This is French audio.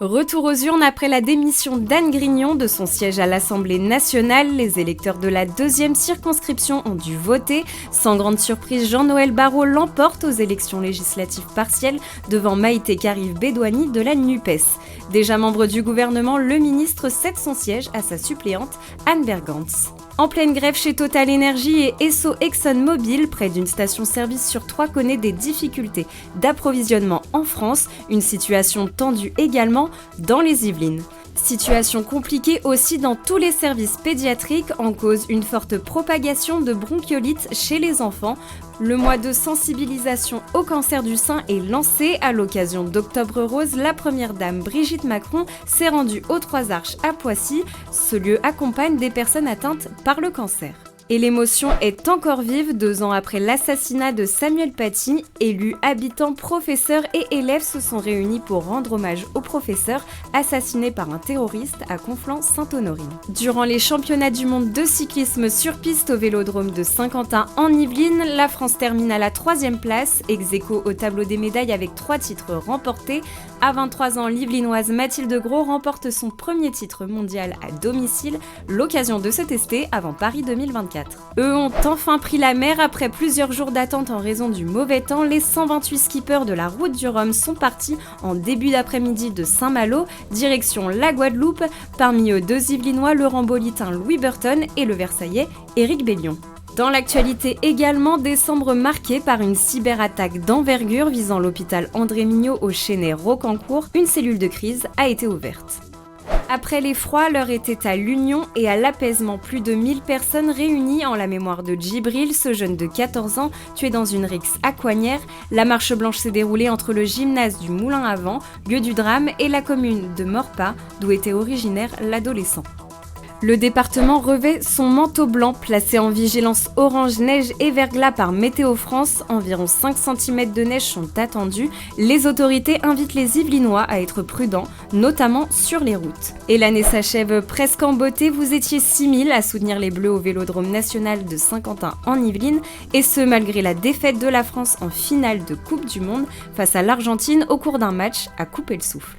Retour aux urnes après la démission d'Anne Grignon de son siège à l'Assemblée nationale. Les électeurs de la 2e circonscription ont dû voter. Sans grande surprise, Jean-Noël Barrot l'emporte aux élections législatives partielles devant Maïté Karif-Bédouani de la NUPES. Déjà membre du gouvernement, le ministre cède son siège à sa suppléante Anne Bergantz. En pleine grève chez Total Energy et Esso ExxonMobil, près d'une station-service sur 3 connaît des difficultés d'approvisionnement en France, une situation tendue également dans les Yvelines. Situation compliquée aussi dans tous les services pédiatriques, en cause une forte propagation de bronchiolite chez les enfants. Le mois de sensibilisation au cancer du sein est lancé. À l'occasion d'Octobre Rose, la première dame Brigitte Macron s'est rendue aux Trois Arches à Poissy. Ce lieu accompagne des personnes atteintes par le cancer. Et l'émotion est encore vive 2 ans après l'assassinat de Samuel Paty. Élus, habitants, professeurs et élèves se sont réunis pour rendre hommage au professeur assassiné par un terroriste à Conflans-Sainte-Honorine. Durant les championnats du monde de cyclisme sur piste au vélodrome de Saint-Quentin en Yvelines, la France termine à la 3e place, ex-aequo au tableau des médailles avec 3 titres remportés. À 23 ans, l'Yvelinoise Mathilde Gros remporte son premier titre mondial à domicile, l'occasion de se tester avant Paris 2024. Eux ont enfin pris la mer après plusieurs jours d'attente en raison du mauvais temps. Les 128 skippers de la Route du Rhum sont partis en début d'après-midi de Saint-Malo, direction la Guadeloupe. Parmi eux, 2 Yvelinois, le Rambolitain Louis Burton et le Versaillais Éric Bellion. Dans l'actualité également, décembre marqué par une cyberattaque d'envergure visant l'hôpital André Mignot au Chênay-Rocancourt. Une cellule de crise a été ouverte. Après l'effroi, l'heure était à l'union et à l'apaisement. Plus de 1000 personnes réunies en la mémoire de Djibril, ce jeune de 14 ans tué dans une rixe à Coignères. La marche blanche s'est déroulée entre le gymnase du Moulin à Vent, lieu du drame, et la commune de Morpas, d'où était originaire l'adolescent. Le département revêt son manteau blanc, placé en vigilance orange neige et verglas par Météo France. Environ 5 cm de neige sont attendus. Les autorités invitent les Yvelinois à être prudents, notamment sur les routes. Et l'année s'achève presque en beauté. Vous étiez 6000 à soutenir les Bleus au Vélodrome national de Saint-Quentin en Yvelines, et ce malgré la défaite de la France en finale de Coupe du Monde face à l'Argentine au cours d'un match à couper le souffle.